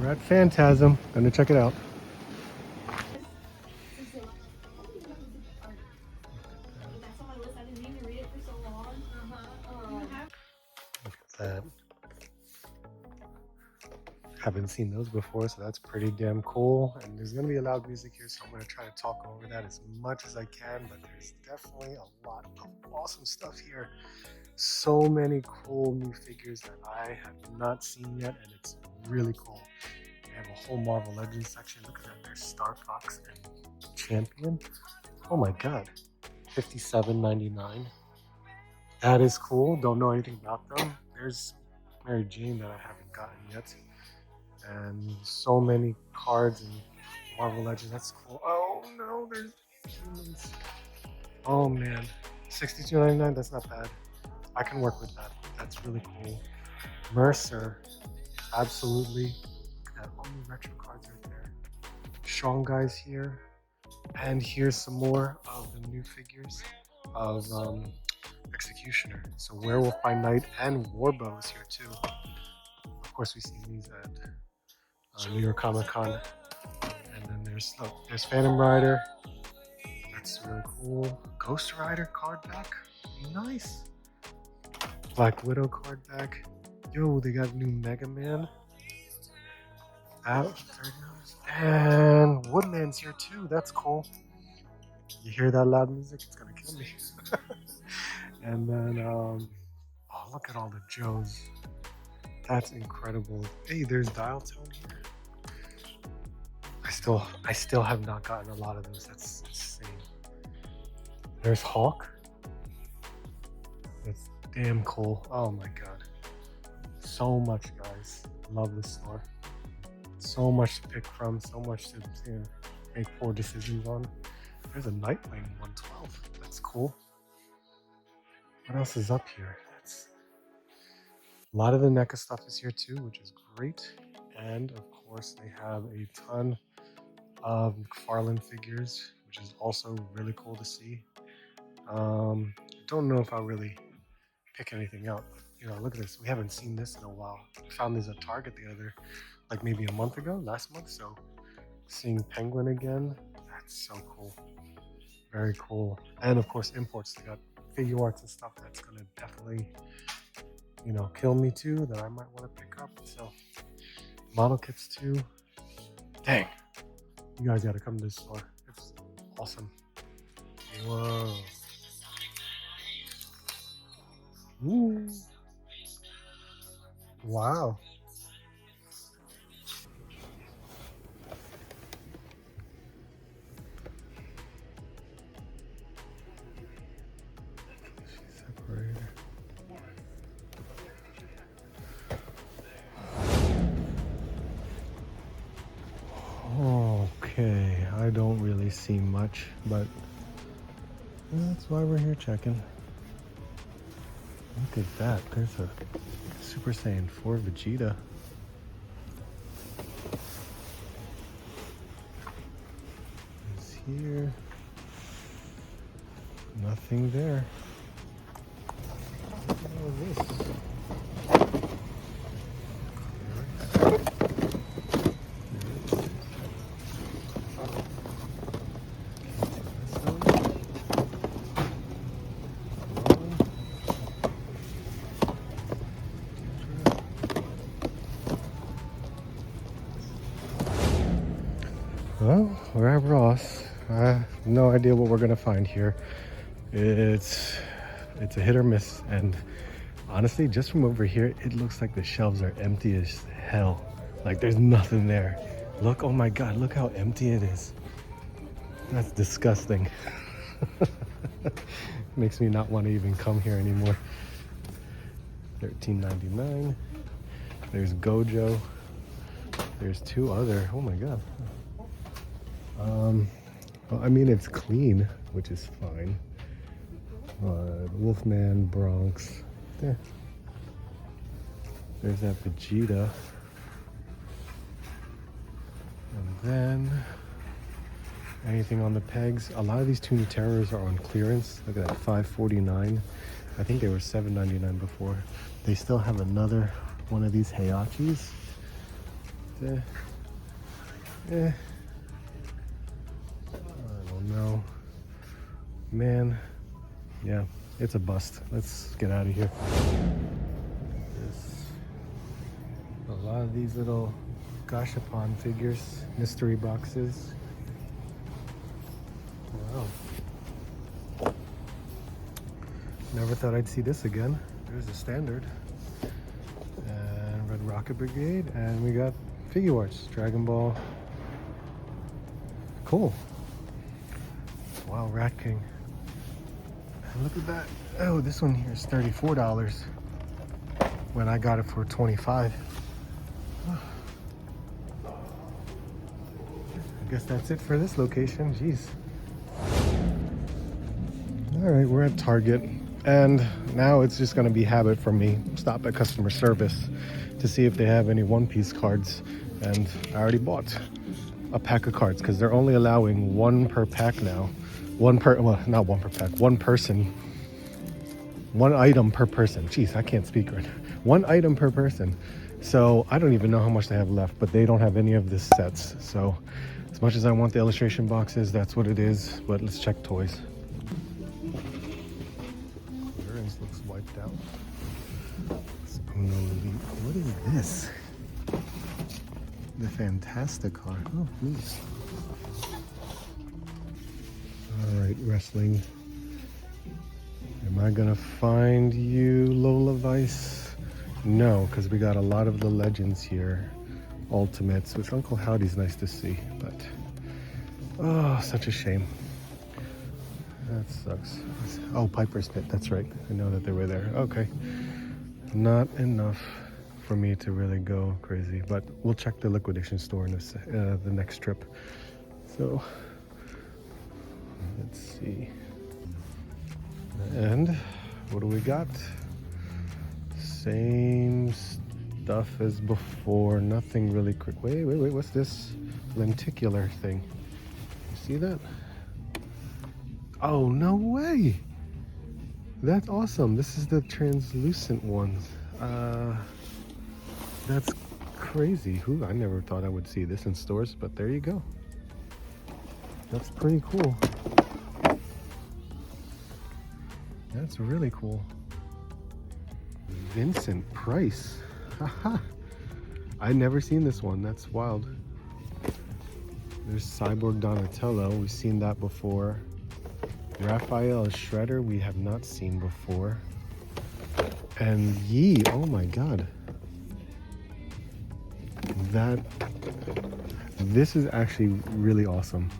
We're at Phantasm. Gonna check it out. Look at that. Haven't seen those before, so that's pretty damn cool. And there's gonna be a loud music here, so I'm gonna try to talk over that as much as I can, but there's definitely a lot of awesome stuff here. So many cool new figures that I have not seen yet, and it's really cool. They have a whole Marvel Legends section. Look at that, there's Star Fox and Champion. Oh my god, $57.99. That is cool. Don't know anything about them. There's Mary Jane that I haven't gotten yet. And so many cards and Marvel Legends. That's cool. Oh no, there's humans. Oh man, $62.99. That's not bad. I can work with that. That's really cool. Mercer, absolutely. Got all the retro cards right there. Strong guys here, and here's some more of the new figures of Executioner. So Werewolf by Night and Warbow is here too. Of course, we've seen these at New York Comic Con. And then there's Phantom Rider. That's really cool. Ghost Rider card back. Nice. Black Widow card back. Yo, they got new Mega Man. Out $30. And Woodman's here too. That's cool. You hear that loud music? It's gonna kill me. And then, oh, look at all the Joes. That's incredible. Hey, there's Dial Tone here. I still have not gotten a lot of those. That's insane. There's Hawk. That's damn cool. Oh my god. So much, guys. Love this store. So much to pick from. So much to make poor decisions on. There's a Nightwing 112. That's cool. What else is up here? A lot of the NECA stuff is here too, which is great. And of course, they have a ton of McFarlane figures, which is also really cool to see. Don't know if I'll really pick anything out, but you know, look at this. We haven't seen this in a while. We found this at Target like maybe a month ago, last month. So seeing Penguin again, that's so cool. Very cool. And of course, imports. They got figure arts and stuff that's gonna definitely, you know, kill me too, that I might want to pick up. So model kits too. Dang, you guys gotta come to this store. It's awesome. Whoa. Ooh. Wow. Separator. Okay, I don't really see much, but that's why we're here checking. Look at that, there's a Super Saiyan 4 Vegeta. Is here. Nothing there. What is this? Well, we're at Ross. I have no idea what we're gonna find here. It's a hit or miss, and honestly, just from over here, it looks like the shelves are empty as hell. Like there's nothing there. Look, oh my god, look how empty it is. That's disgusting. Makes me not want to even come here anymore. $13.99. There's Gojo. There's two other, oh my god. Well, I mean, it's clean, which is fine. Wolfman, Bronx. There. There's that Vegeta. And then anything on the pegs. A lot of these Toon Terrors are on clearance. Look at that, $5.49. I think they were $7.99 before. They still have another one of these Heiachis. I don't know. Man, yeah, it's a bust. Let's get out of here. There's a lot of these little gashapon figures, mystery boxes. Wow. Never thought I'd see this again. There's a standard. And Red Rocket Brigade. And we got figure arts. Dragon Ball. Cool. Wow, Rat King. And look at that. Oh, this one here is $34 when I got it for $25. I guess that's it for this location. Jeez. All right, we're at Target, and now it's just gonna be habit for me. Stop at customer service to see if they have any One Piece cards, and I already bought a pack of cards because they're only allowing one per pack now. Well, not one per pack, one person. One item per person. Jeez, I can't speak right now. One item per person. So I don't even know how much they have left, but they don't have any of the sets. So as much as I want the illustration boxes, that's what it is. But let's check toys. Clearance looks wiped out. What is this? The Fantastic car. Oh, please. All right, wrestling. Am I gonna find you, Lola Vice? No, because we got a lot of the legends here. Ultimates, which Uncle Howdy's nice to see, but oh, such a shame. That sucks. Oh, Piper's Pit, that's right. I know that they were there. Okay. Not enough for me to really go crazy, but we'll check the liquidation store in the next trip. So, let's see. And what do we got? Same stuff as before. Nothing really quick. Wait. What's this lenticular thing? You see that? Oh, no way. That's awesome. This is the translucent ones. That's crazy. I never thought I would see this in stores, but there you go. That's pretty cool. That's really cool. Vincent Price. Haha. I've never seen this one. That's wild. There's Cyborg Donatello. We've seen that before. Raphael Shredder, we have not seen before. And Yi, oh my god. This is actually really awesome.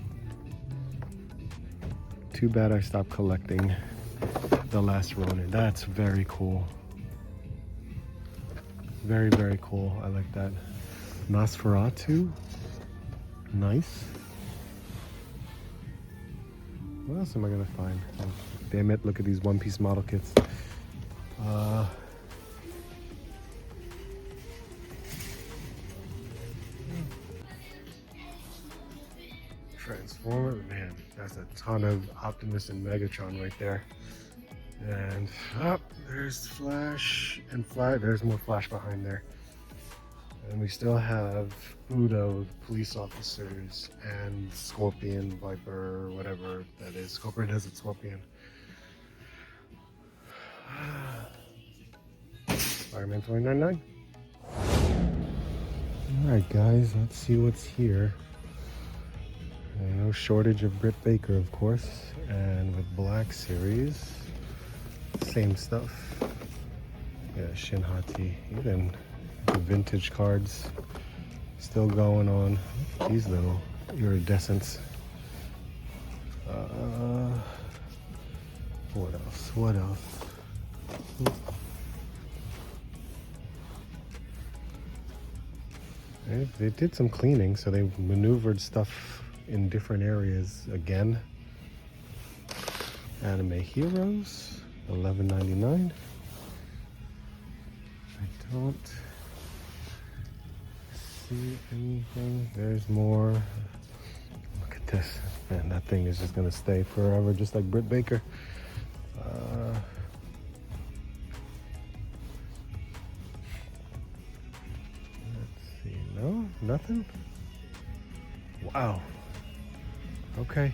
Too bad I stopped collecting the last Ronin. That's very cool. Very, very cool. I like that. Nosferatu. Nice. What else am I gonna find? Oh, damn it, look at these One Piece model kits. Transformer, man, that's a ton of Optimus and Megatron right there. And there's Flash and there's more Flash behind there. And we still have Udo, police officers, and Scorpion, Viper, whatever that is. Scorpion has its Scorpion. Spider-Man 2099. Alright guys, let's see what's here. No shortage of Britt Baker, of course. And with Black Series, same stuff. Yeah, Shinhati. Even the vintage cards still going on. These little iridescents. What else? What else? They did some cleaning, so they maneuvered stuff in different areas again. Anime Heroes, $11.99. I don't see anything. There's more. Look at this. Man, that thing is just gonna stay forever, just like Britt Baker. Let's see. No, Nothing? Wow. Okay.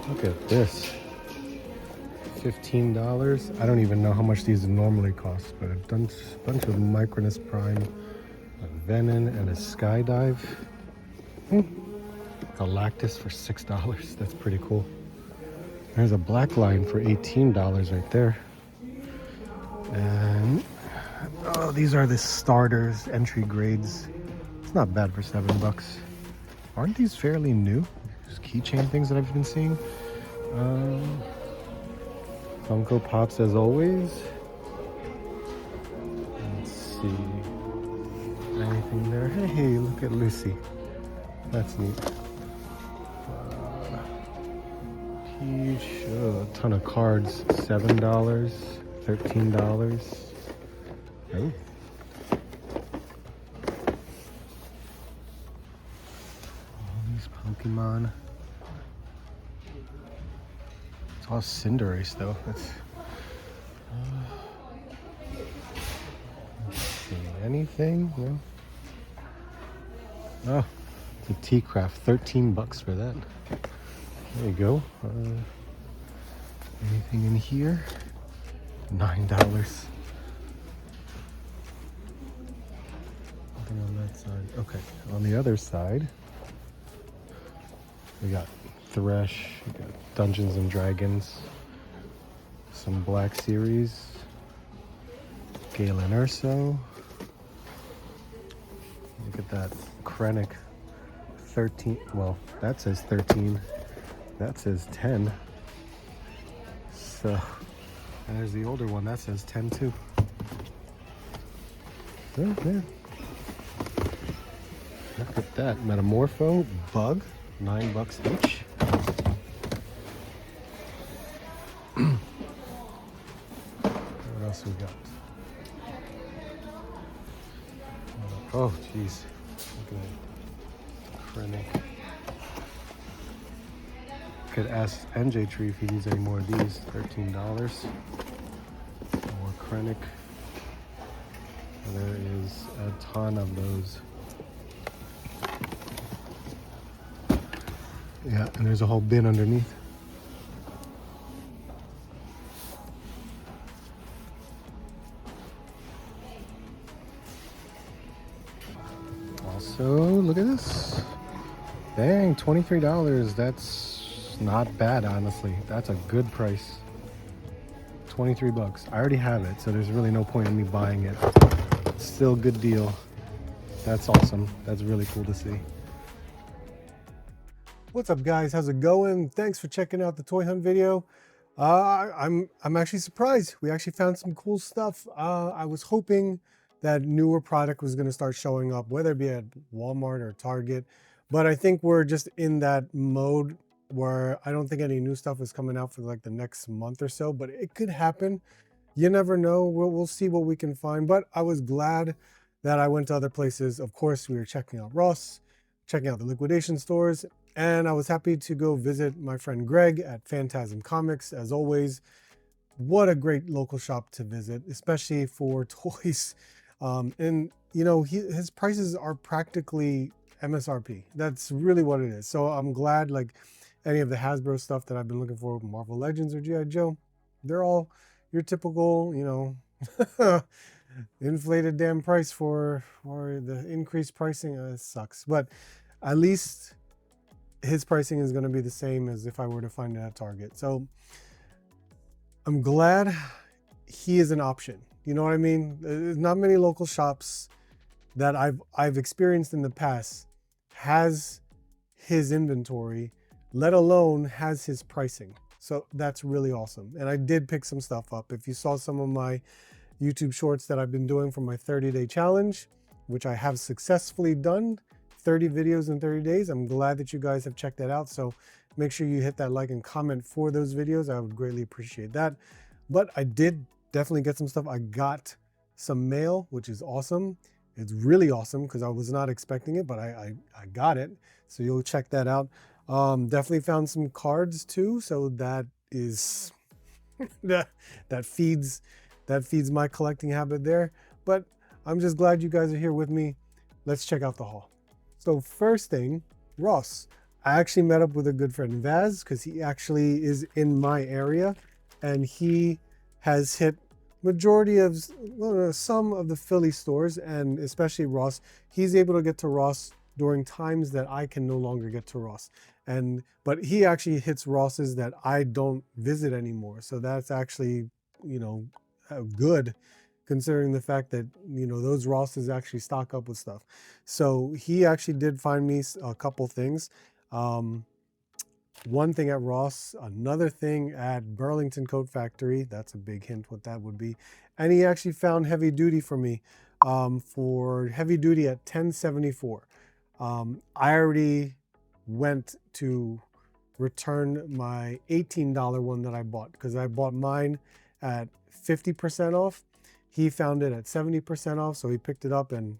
Look at this. $15. I don't even know how much these normally cost, but a bunch of Micronus Prime, a Venom, and a Skydive. Galactus for $6. That's pretty cool. There's a Black Line for $18 right there. And oh, these are the starters, entry grades. It's not bad for $7. Aren't these fairly new? These keychain things that I've been seeing. Funko Pops as always. Let's see. Anything there? Hey, look at Lucy. That's neat. Huge, a ton of cards. $7, $13. Oh. All these Pokemon. It's all Cinderace though. That's. Let's see. Anything? No. Oh, it's a T-Craft. $13 for that. There you go. Anything in here? $9. Nothing on that side. Okay, on the other side, we got Thresh, we got Dungeons and Dragons, some Black Series, Galen Urso. Look at that Krennic. 13. Well, that says 13. That says 10. So, and there's the older one. That says 10 too. Oh, yeah. Look at that. Metamorpho, Bug, $9 each. What else we got? Oh, jeez. Look at that. Krennic. Could ask NJ Tree if he needs any more of these. $13. More Krennic. There is a ton of those. Yeah, and there's a whole bin underneath. Also, look at this. Dang, $23. That's not bad, honestly. That's a good price. $23. I already have it, so there's really no point in me buying it. It's still a good deal. That's awesome. That's really cool to see. What's up, guys? How's it going? Thanks for checking out the toy hunt video. I'm actually surprised. We actually found some cool stuff. I was hoping that newer product was going to start showing up, whether it be at Walmart or Target, but I think we're just in that mode where I don't think any new stuff is coming out for like the next month or so, but it could happen. You never know. We'll see what we can find, but I was glad that I went to other places. Of course, we were checking out Ross, checking out the liquidation stores, and I was happy to go visit my friend Greg at Phantasm Comics. As always, what a great local shop to visit, especially for toys. And you know, his prices are practically MSRP. That's really what it is. So I'm glad, like, any of the Hasbro stuff that I've been looking for, Marvel Legends or G.I. Joe, they're all your typical, you know, inflated damn price for the increased pricing. It sucks, but at least his pricing is going to be the same as if I were to find it at Target. So I'm glad he is an option. You know what I mean? There's not many local shops that I've experienced in the past has his inventory, let alone has his pricing. So that's really awesome. And I did pick some stuff up. If you saw some of my YouTube shorts that I've been doing for my 30-day challenge, which I have successfully done, 30 videos in 30 days. I'm glad that you guys have checked that out. So make sure you hit that like and comment for those videos. I would greatly appreciate that. But I did definitely get some stuff. I got some mail, which is awesome. It's really awesome because I was not expecting it, but I got it. So you'll check that out. Definitely found some cards too. So that is that that feeds my collecting habit there. But I'm just glad you guys are here with me. Let's check out the haul. So first thing, Ross. I actually met up with a good friend, Vaz, because he actually is in my area, and he has hit majority of some of the Philly stores, and especially Ross. He's able to get to Ross during times that I can no longer get to Ross. But he actually hits Rosses that I don't visit anymore. So that's actually, good, considering the fact that, those Rosses actually stock up with stuff. So he actually did find me a couple things. One thing at Ross, another thing at Burlington Coat Factory. That's a big hint what that would be. And he actually found heavy duty for me, for heavy duty at $10.74. I already went to return my $18 one that I bought, because I bought mine at 50% off. He found it at 70% off, so he picked it up, and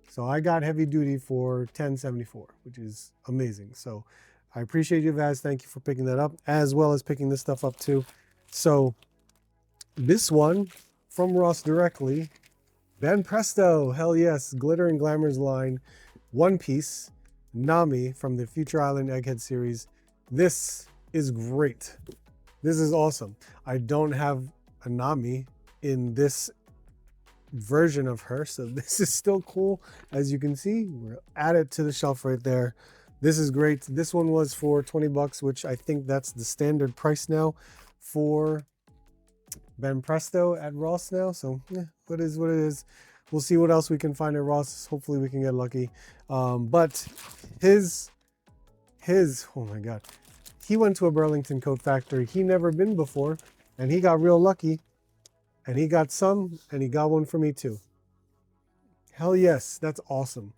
so I got heavy duty for $10.74, which is amazing. So I appreciate you guys. Thank you for picking that up, as well as picking this stuff up too. So this one from Ross directly, Ben Presto, hell yes, Glitter and Glamour's line, One Piece, Nami from the Future Island Egghead series. This is great. This is awesome. I don't have a Nami in this version of her, so this is still cool. As you can see, we're add it to the shelf right there. This is great. This one was for 20 bucks, which I think that's the standard price now for Ben Presto at Ross now. So what is what it is. We'll see what else we can find at Ross. Hopefully we can get lucky. But his oh my god, he went to a Burlington Coat Factory he never been before, and he got real lucky, and he got some, and he got one for me too. Hell yes, that's awesome.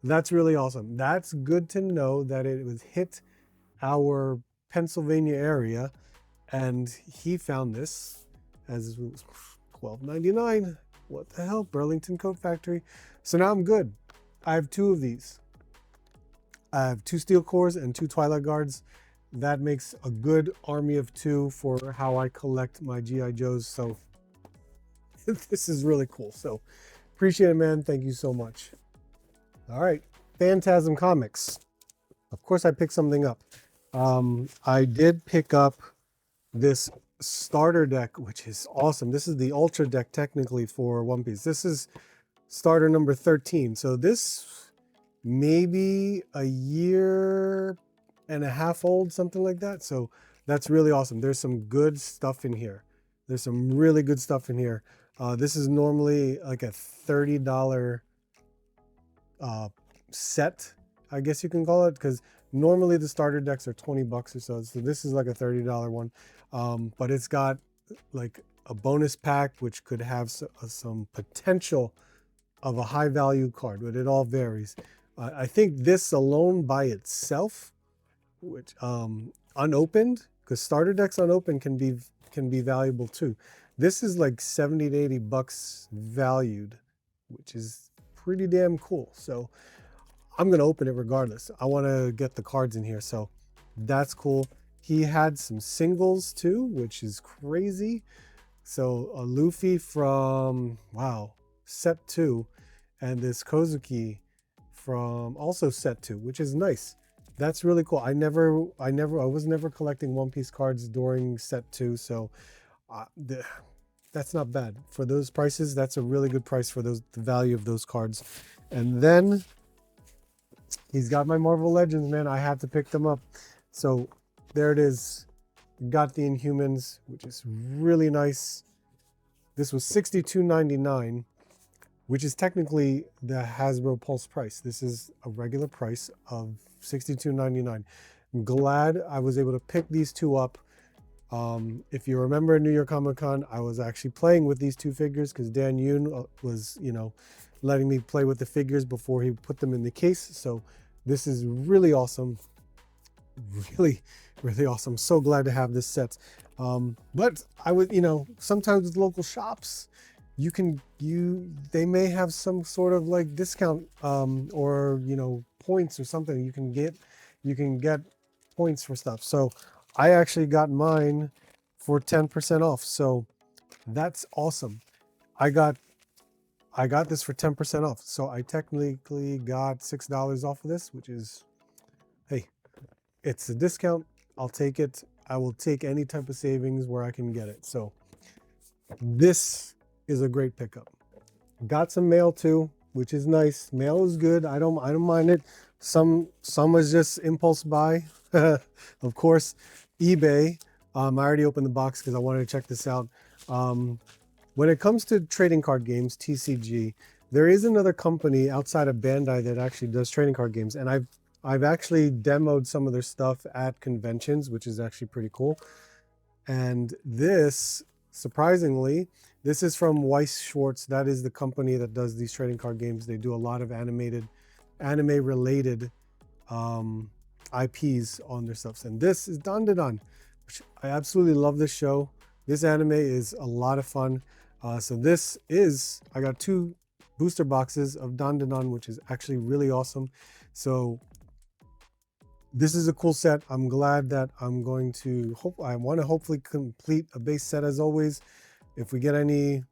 That's really awesome. That's good to know that it was hit our Pennsylvania area, and he found this as it was $12.99. What the hell? Burlington Coat Factory. So now I'm good. I have two of these. I have 2 steel cores and 2 Twilight Guards. That makes a good army of 2 for how I collect my G.I. Joes. So this is really cool. So appreciate it, man. Thank you so much. All right, Phantasm Comics. Of course, I picked something up. I did pick up this starter deck, which is awesome. This is the Ultra deck technically for One Piece. This is starter number 13. So this may be a year and a half old, something like that. So that's really awesome. There's some good stuff in here. There's some really good stuff in here. This is normally like a $30 set, I guess you can call it, because normally the starter decks are 20 bucks or so. So this is like a $30 one. But it's got like a bonus pack, which could have some potential of a high value card, but it all varies. I think this alone by itself, which unopened, because starter decks unopened can be valuable too. This is like 70 to 80 bucks valued, which is pretty damn cool. So I'm gonna open it regardless. I want to get the cards in here, so that's cool. He had some singles too, which is crazy. So a Luffy from, wow, set 2, and this Kozuki from also set 2, which is nice. That's really cool. I was never collecting One Piece cards during set 2, so that's not bad for those prices. That's a really good price for the value of those cards. And then he's got my Marvel Legends, man. I had to pick them up. So there it is. Got the Inhumans, which is really nice. This was $62.99, which is technically the Hasbro Pulse price. This is a regular price of $62.99. I'm glad I was able to pick these two up. If you remember New York Comic Con, I was actually playing with these two figures because Dan Yoon was, letting me play with the figures before he put them in the case. So this is really awesome. Really, really awesome. So glad to have this set. But I would, sometimes with local shops, they may have some sort of like discount, or points or something. You can get points for stuff. So I actually got mine for 10% off. So that's awesome. I got this for 10% off. So I technically got $6 off of this, which is, hey, it's a discount. I'll take it. I will take any type of savings where I can get it. So this is a great pickup. Got some mail too, which is nice. Mail is good. I don't mind it. Some was just impulse buy. Of course, eBay. I already opened the box because I wanted to check this out. When it comes to trading card games, TCG, there is another company outside of Bandai that actually does trading card games, and I've actually demoed some of their stuff at conventions, which is actually pretty cool. And this, surprisingly, this is from Weiss Schwarz. That is the company that does these trading card games. They do a lot of anime-related IPs on their stuff. And this is Dan, which I absolutely love this show. This anime is a lot of fun. So this is, I got 2 booster boxes of Dan, which is actually really awesome. So this is a cool set. I'm glad that I'm going to I want to hopefully complete a base set as always. If we get any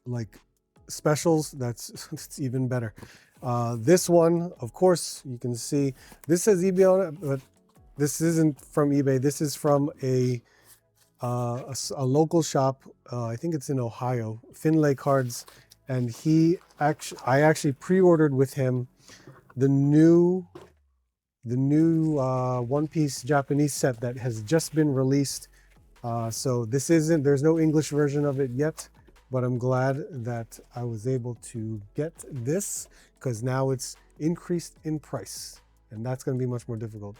like specials, it's even better. This one, of course, you can see this says eBay on it, but this isn't from eBay. This is from a local shop. I think it's in Ohio, Finlay Cards, and I actually pre-ordered with him the new One Piece Japanese set that has just been released. So there's no English version of it yet, but I'm glad that I was able to get this because now it's increased in price, and that's going to be much more difficult.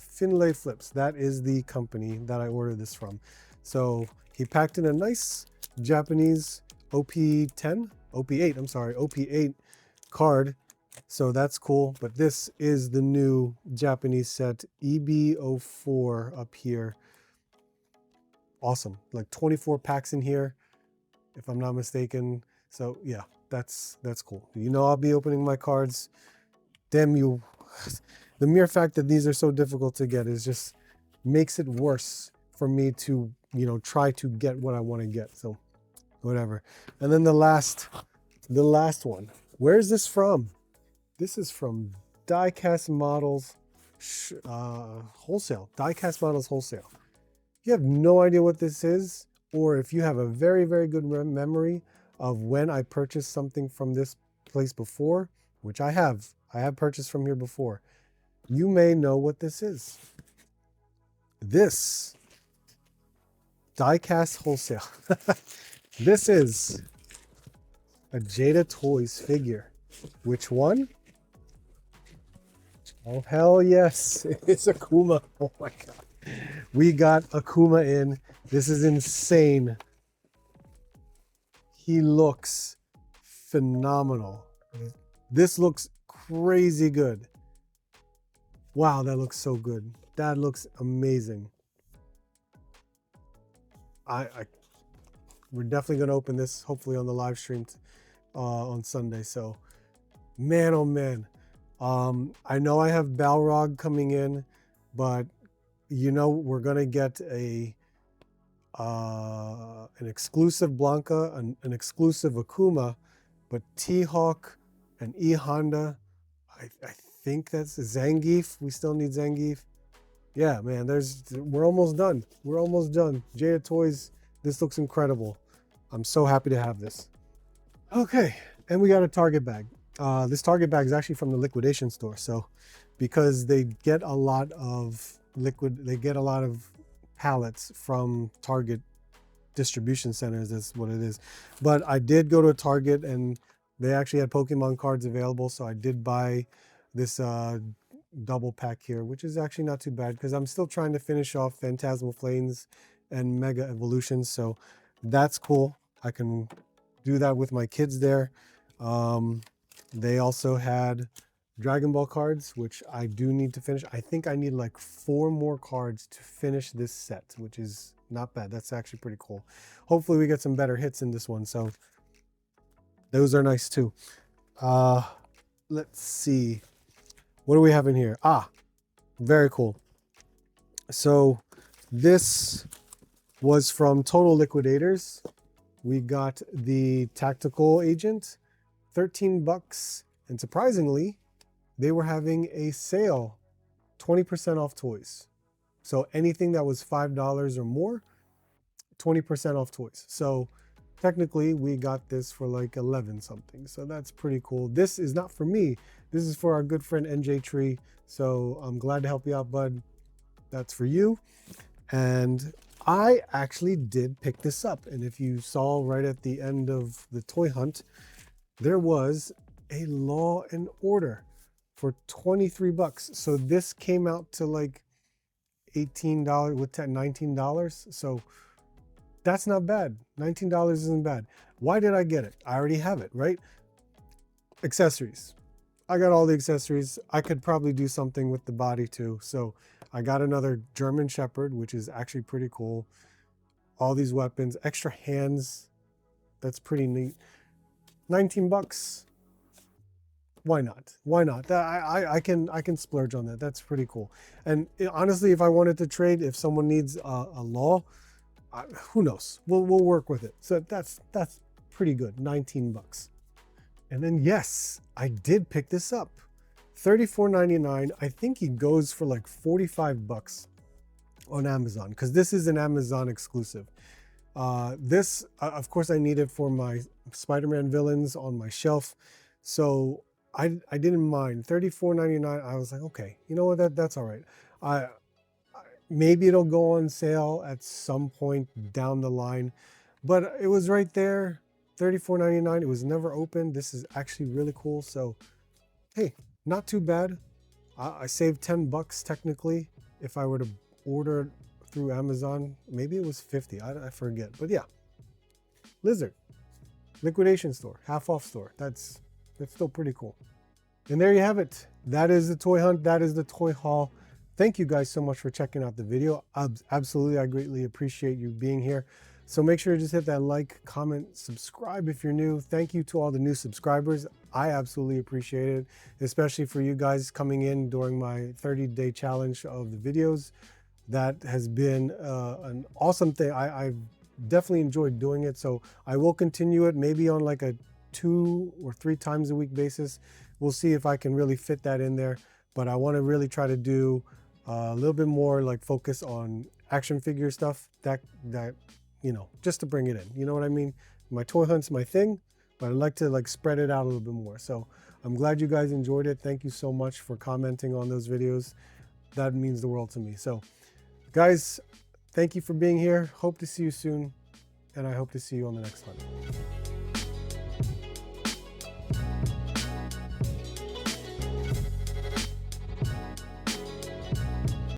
Finlay Flips, that is the company that I ordered this from. So he packed in a nice Japanese OP8 card. So that's cool, but this is the new Japanese set, EB04 up here. Awesome, like 24 packs in here, if I'm not mistaken. So yeah, that's cool. I'll be opening my cards. Damn you. The mere fact that these are so difficult to get is just makes it worse for me to, try to get what I want to get. So whatever. And then the last one. Where is this from? This is from Diecast Models Wholesale. Diecast Models Wholesale. If you have no idea what this is, or if you have a very, very good memory of when I purchased something from this place before, which I have purchased from here before, you may know what this is. This Diecast Wholesale. This is a Jada Toys figure. Which one? Oh, hell yes. It's Akuma. Oh my God. We got Akuma in. This is insane. He looks phenomenal. This looks crazy good. Wow, that looks so good. That looks amazing. We're definitely going to open this hopefully on the live stream on Sunday. So, man, oh man. I know I have Balrog coming in, but we're going to get an exclusive Blanca, an exclusive Akuma, but T-Hawk and E-Honda, I think that's Zangief. We still need Zangief. Yeah, man, we're almost done. We're almost done. Jada Toys, this looks incredible. I'm so happy to have this. Okay, and we got a Target bag. This Target bag is actually from the Liquidation store. So because they get a lot of pallets from Target distribution centers, that's what it is. But I did go to a Target and they actually had Pokemon cards available. So I did buy this double pack here, which is actually not too bad because I'm still trying to finish off Phantasmal Flames and Mega Evolutions. So that's cool. I can do that with my kids there. They also had Dragon Ball cards, which I do need to finish. I think I need like 4 more cards to finish this set, which is not bad. That's actually pretty cool. Hopefully we get some better hits in this one. So those are nice too. Let's see. What do we have in here? Ah, very cool. So this was from Total Liquidators. We got the Tactical Agent, 13 bucks. And surprisingly, they were having a sale, 20% off toys. So anything that was $5 or more, 20% off toys. So technically we got this for like 11 something. So that's pretty cool. This is not for me. This is for our good friend Tonez&Re-C. So I'm glad to help you out, bud. That's for you. And I actually did pick this up. And if you saw right at the end of the toy hunt, there was a Law and Order for 23 bucks. So this came out to like $18 with $19. So that's not bad. $19 isn't bad. Why did I get it? I already have it, right? Accessories. I got all the accessories. I could probably do something with the body too. So I got another German Shepherd, which is actually pretty cool. All these weapons, extra hands. That's pretty neat. 19 bucks. Why not? Why not? I can splurge on that. That's pretty cool. And honestly, if I wanted to trade, if someone needs a Law, who knows? We'll work with it. So that's pretty good. 19 bucks. And then yes, I did pick this up. $34.99. I think he goes for like 45 bucks on Amazon because this is an Amazon exclusive. This, of course, I need it for my Spider-Man villains on my shelf. So I didn't mind. $34.99. I was like, okay, you know what? That's all right. Maybe it'll go on sale at some point down the line, but it was right there. $34.99. It was never opened. This is actually really cool. So, hey, not too bad. I saved 10 bucks technically if I were to order through Amazon. Maybe it was 50. I forget. But yeah, Lizard, liquidation store, half off store. That's still pretty cool. And there you have it. That is the toy hunt. That is the toy haul. Thank you guys so much for checking out the video. Absolutely, I greatly appreciate you being here. So make sure to just hit that like, comment, subscribe if you're new. Thank you to all the new subscribers. I absolutely appreciate it, especially for you guys coming in during my 30-day challenge of the videos. That has been an awesome thing. I've definitely enjoyed doing it. So I will continue it maybe on like a 2 or 3 times a week basis. We'll see if I can really fit that in there. But I want to really try to do a little bit more like focus on action figure stuff that you know, just to bring it in, you know what I mean? My toy hunt's my thing, but I'd like to like spread it out a little bit more. So I'm glad you guys enjoyed it. Thank you so much for commenting on those videos. That means the world to me. So guys, thank you for being here. Hope to see you soon. And I hope to see you on the next one.